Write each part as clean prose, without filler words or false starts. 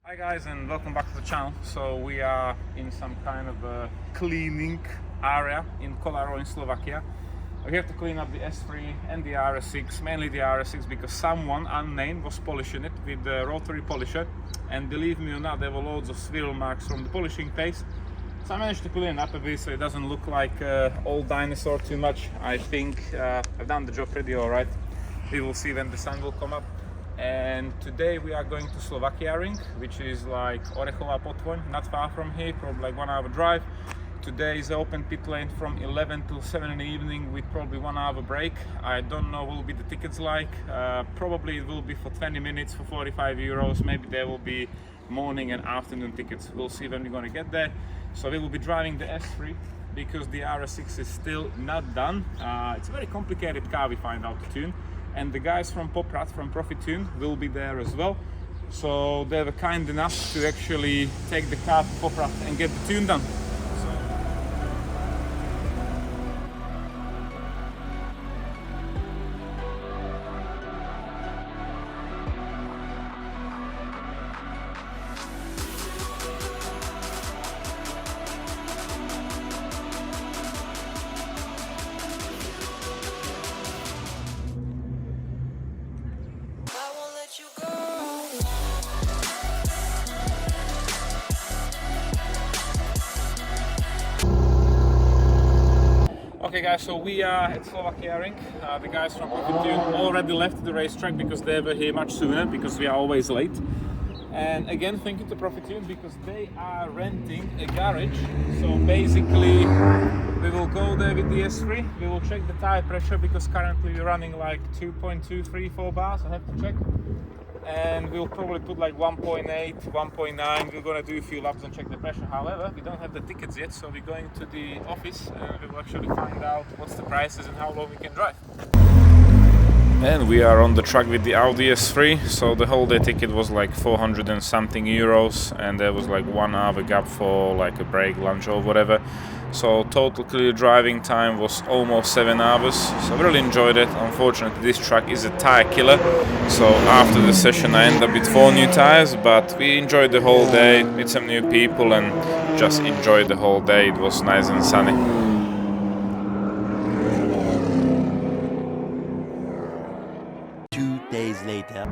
Hi guys, and welcome back to the channel. So we are in some kind of a cleaning area in Koláro in Slovakia. We have to clean up the S3 and the RS6, mainly the RS6, because someone unnamed was polishing it with the rotary polisher, and believe me or not, there were loads of swirl marks from the polishing paste. So I managed to clean it up a bit so it doesn't look like old dinosaur too much. I think I've done the job pretty alright. We will see when the sun will come up. And today we are going to Slovakia Ring, which is like Orechová Potvoň, not far from here, probably like 1 hour drive. Today is open pit lane from 11 till 7 in the evening with probably 1 hour break. I don't know what will be the tickets like. Probably it will be for 20 minutes for 45 euros. Maybe there will be morning and afternoon tickets. We'll see when we're going to get there. So we will be driving the S3 because the RS6 is still not done. It's a very complicated car, we find out, to tune. And the guys from Poprad, from Profituning, will be there as well. So they were kind enough to actually take the car to Poprad and get the tune done. Okay guys, so we are at Slovakia Ring. The guys from Profituning already left the racetrack because they were here much sooner, because we are always late. And again, thank you to Profituning because they are renting a garage. So basically we will go there with the S3, we will check the tire pressure because currently we're running like 2.234 bars, I have to check. And we'll probably put like 1.8, 1.9. We're gonna do a few laps and check the pressure. However, we don't have the tickets yet, so we're going to the office and we will actually find out what's the prices and how long we can drive. And we are on the track with the Audi S3, so the whole day ticket was like 400 and something euros, and there was like 1 hour gap for like a break, lunch or whatever. So total clear driving time was almost 7 hours, so I really enjoyed it. Unfortunately this track is a tire killer, so after the session I ended up with 4 new tires, but we enjoyed the whole day, met some new people and just enjoyed the whole day. It was nice and sunny. 2 days later.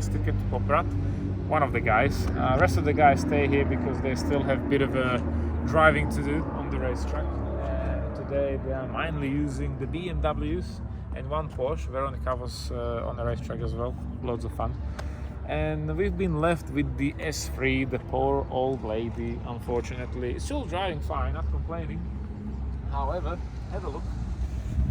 nice ticket to Poprad. One of the guys. Rest of the guys stay here because they still have a bit of driving to do on the racetrack. And today they are mainly using the BMWs and one Porsche. Veronica was on the racetrack as well. Loads of fun. And we've been left with the S3, the poor old lady, unfortunately. Still driving fine, not complaining. However, have a look.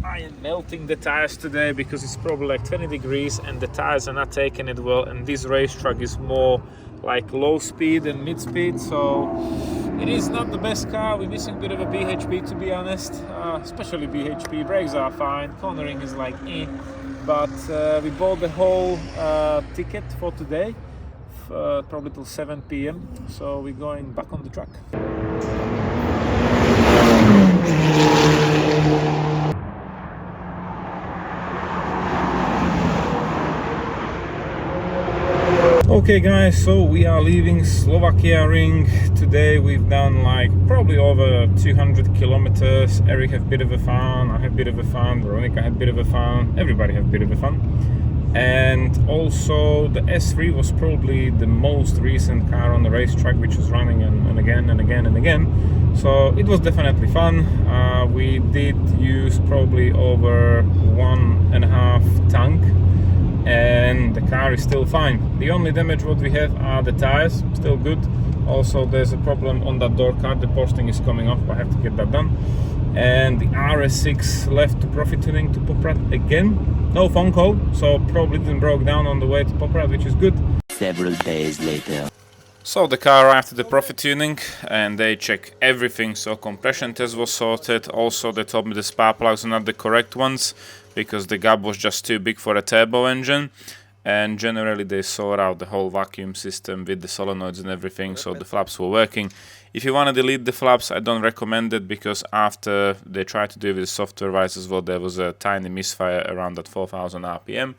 I am melting the tires today because it's probably like 20 degrees and the tires are not taking it well, and this racetrack is more like low speed and mid speed, so it is not the best car. We're missing a bit of a BHP, to be honest, especially BHP. Brakes are fine, cornering is like but we bought the whole ticket for today, probably till 7 p.m. so we're going back on the track. Okay guys, so we are leaving Slovakia Ring. Today we've done like probably over 200 kilometers. Eric had a bit of a fun, I had a bit of a fun, Veronica had a bit of a fun, everybody had a bit of a fun. And also the S3 was probably the most recent car on the racetrack, which was running and again and again and again. So it was definitely fun. We did use probably over 1.5 tank. And the car is still fine. The only damage what we have are the tires, still good. Also there's a problem on that door card, the posting is coming off, I have to get that done. And the RS6 left to Profituning to Poprad again. No phone call, so probably didn't broke down on the way to Poprad, which is good. Several days later. So the car arrived at the Profituning and they check everything, so compression test was sorted. Also they told me the spark plugs are not the correct ones because the gap was just too big for a turbo engine, and generally they sort out the whole vacuum system with the solenoids and everything, so the flaps were working. If you want to delete the flaps, I don't recommend it because after they tried to do it with the software wise as well, there was a tiny misfire around that 4000 RPM.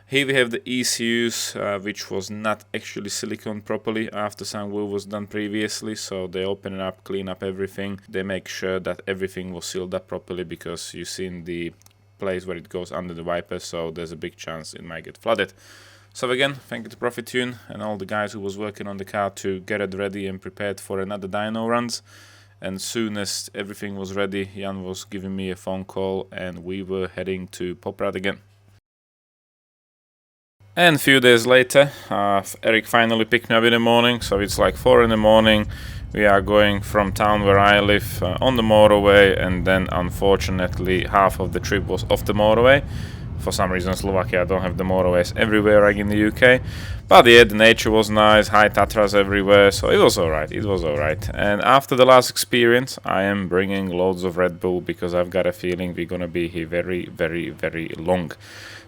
Here we have the ECUs, which was not actually silicone properly after some work was done previously, so they open it up, clean up everything. They make sure that everything was sealed up properly because you've seen the place where it goes under the wiper, so there's a big chance it might get flooded. So again, thank you to Profitune and all the guys who was working on the car to get it ready and prepared for another dyno runs. And soon as everything was ready, Jan was giving me a phone call and we were heading to Poprad again. And a few days later, Eric finally picked me up in the morning, so it's like 4 in the morning. We are going from town where I live on the motorway, and then unfortunately half of the trip was off the motorway. For some reason Slovakia don't have the motorways everywhere like in the UK. But yeah, the nature was nice, high Tatras everywhere, so it was alright, it was alright. And after the last experience, I am bringing loads of Red Bull because I've got a feeling we're gonna be here very, very, very long.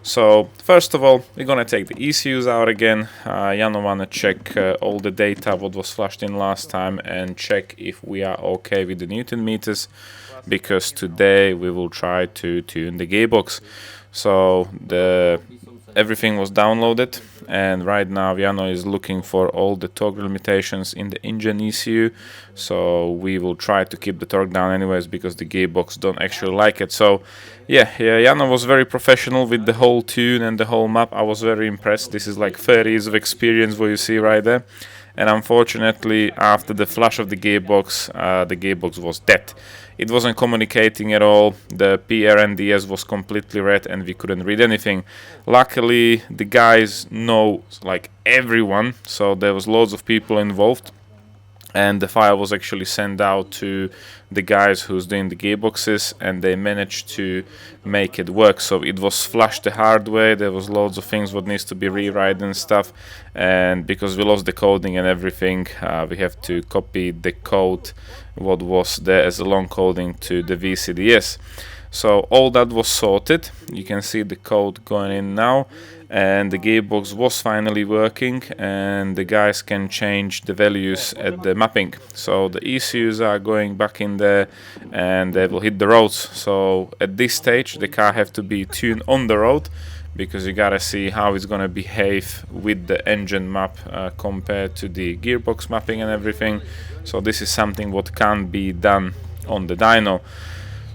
So first of all, we're gonna take the ECUs out again. Jan wanna check all the data what was flashed in last time and check if we are okay with the Newton meters, because today we will try to tune the gearbox. So everything was downloaded, and right now Jano is looking for all the torque limitations in the engine ECU. So we will try to keep the torque down anyways because the gearbox don't actually like it. So yeah, Jano was very professional with the whole tune and the whole map. I was very impressed. This is like 30 years of experience what you see right there. And unfortunately, after the flash of the gearbox was dead. It wasn't communicating at all. The PRNDS was completely red and we couldn't read anything. Luckily, the guys know like everyone, so there was loads of people involved. And the file was actually sent out to the guys who's doing the gearboxes, and they managed to make it work. So it was flashed the hard way. There was loads of things what needs to be rewritten and stuff, and because we lost the coding and everything, we have to copy the code what was there as a long coding to the VCDS. So all that was sorted. You can see the code going in now, and the gearbox was finally working, and the guys can change the values at the mapping. So the ECUs are going back in there and they will hit the roads. So at this stage the car have to be tuned on the road, because you gotta see how it's gonna behave with the engine map compared to the gearbox mapping and everything. So this is something what can't be done on the dyno.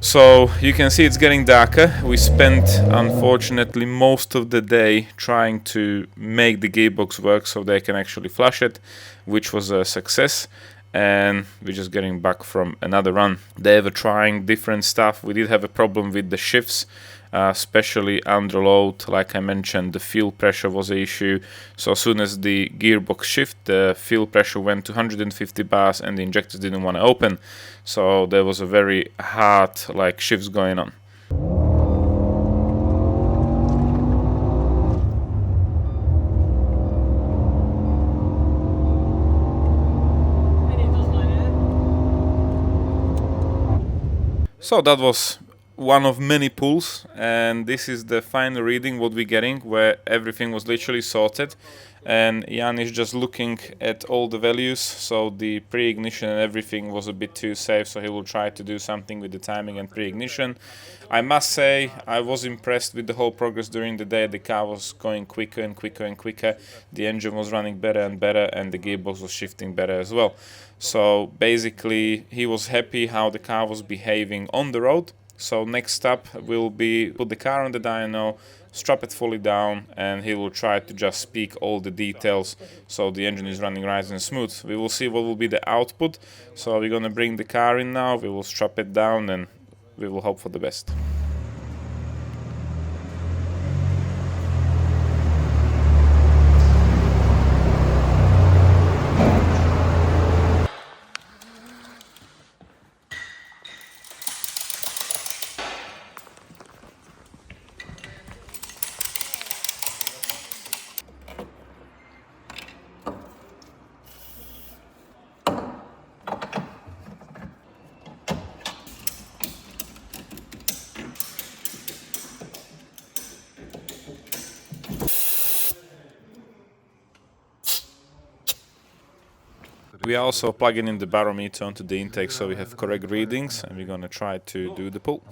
So you can see it's getting darker. We spent, unfortunately, most of the day trying to make the gearbox work so they can actually flush it, which was a success. And we're just getting back from another run. They were trying different stuff. We did have a problem with the shifts, especially under load. Like I mentioned, the fuel pressure was an issue. So as soon as the gearbox shift, the fuel pressure went to 150 bars and the injectors didn't want to open. So there was a very hard shifts going on. So that was one of many pulls, and this is the final reading what we're getting, where everything was literally sorted, and Jan is just looking at all the values. So the pre-ignition and everything was a bit too safe, so he will try to do something with the timing and pre-ignition. I must say I was impressed with the whole progress during the day. The car was going quicker and quicker and quicker, the engine was running better and better, and the gearbox was shifting better as well. So basically he was happy how the car was behaving on the road. So next up will be put the car on the dyno, strap it fully down, and he will try to just speak all the details so the engine is running nice and smooth. We will see what will be the output. So we're gonna bring the car in now, we will strap it down, and we will hope for the best. We are also plugging in the barometer onto the intake so we have correct readings, and we're gonna try to do the pull.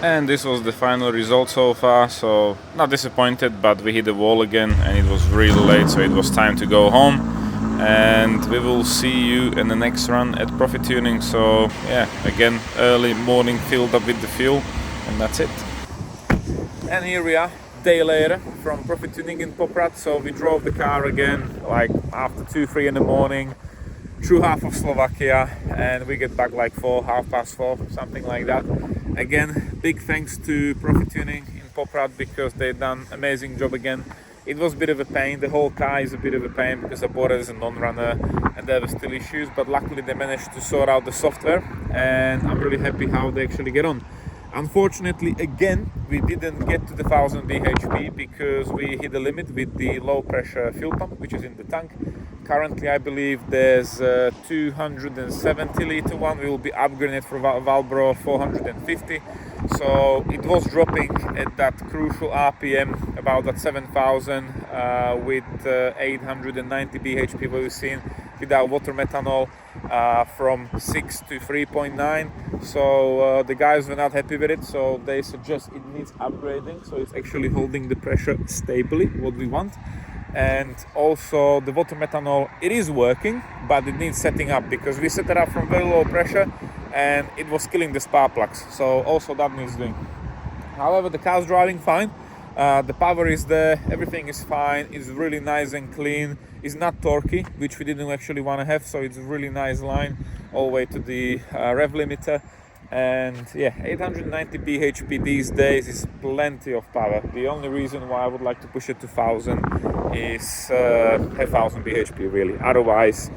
And this was the final result so far. So not disappointed, but we hit the wall again and it was really late, so it was time to go home. And we will see you in the next run at Profituning. So yeah, again, early morning filled up with the fuel, and that's it. And here we are, day later from Profituning in Poprad. So we drove the car again like after 2-3 in the morning through half of Slovakia, and we get back like 4:30, something like that. Again, big thanks to Profituning in Poprad because they've done amazing job again. It was a bit of a pain, the whole car is a bit of a pain because I bought it as a non-runner and there were still issues, but luckily they managed to sort out the software, and I'm really happy how they actually get on. Unfortunately, again, we didn't get to the 1000 bhp because we hit the limit with the low pressure fuel pump, which is in the tank. currently I believe there's a 270 litre one. We will be upgrading it for Valbro 450. So it was dropping at that crucial RPM about that 7,000 with 890 bhp what we've seen without water methanol, from 6 to 3.9. So the guys were not happy with it, so they suggest it needs upgrading, so it's actually holding the pressure stably, what we want. And also the water methanol, it is working, but it needs setting up, because we set it up from very low pressure and it was killing the spark plugs, so also that needs doing. However, the car's driving fine, the power is there, everything is fine, it's really nice and clean, it's not torquey, which we didn't actually want to have, so it's a really nice line all the way to the rev limiter. And yeah, 890 bhp these days is plenty of power. The only reason why I would like to push it to 1000 is 1000 bhp really. Otherwise,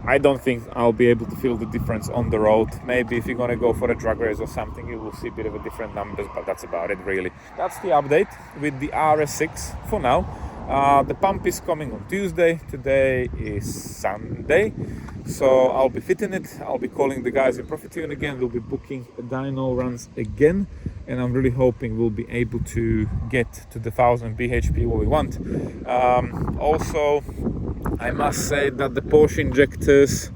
I don't think I'll be able to feel the difference on the road. Maybe if you're gonna go for a drag race or something, you will see a bit of a different numbers, but that's about it really. That's the update with the RS6 for now. The pump is coming on Tuesday. Today is Sunday, so I'll be fitting it. I'll be calling the guys in Profituning again. We'll be booking dyno runs again, and I'm really hoping we'll be able to get to the 1000 bhp what we want. Also, I must say that the Porsche injectors,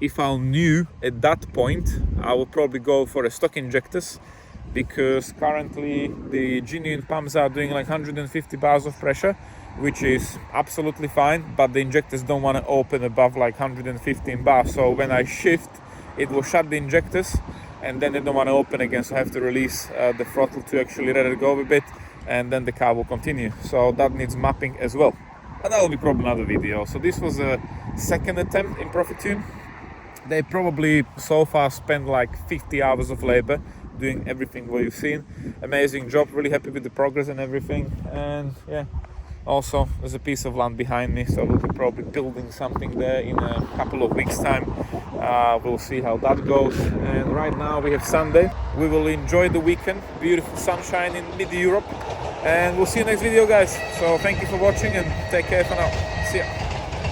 if I knew at that point, I would probably go for a stock injectors, because currently the genuine pumps are doing like 150 bars of pressure, which is absolutely fine, but the injectors don't want to open above like 115 bars. So when I shift, it will shut the injectors, and then they don't want to open again, so I have to release the throttle to actually let it go a bit, and then the car will continue. So that needs mapping as well, but that will be probably another video. So this was a second attempt in Profitune. They probably so far spent like 50 hours of labor doing everything what you've seen. Amazing job, really happy with the progress and everything. And yeah, also there's a piece of land behind me, so we'll be probably building something there in a couple of weeks time. We'll see how that goes. And right now we have Sunday. We will enjoy the weekend, beautiful sunshine in mid-Europe, and we'll see you next video guys. So thank you for watching and take care for now. See ya.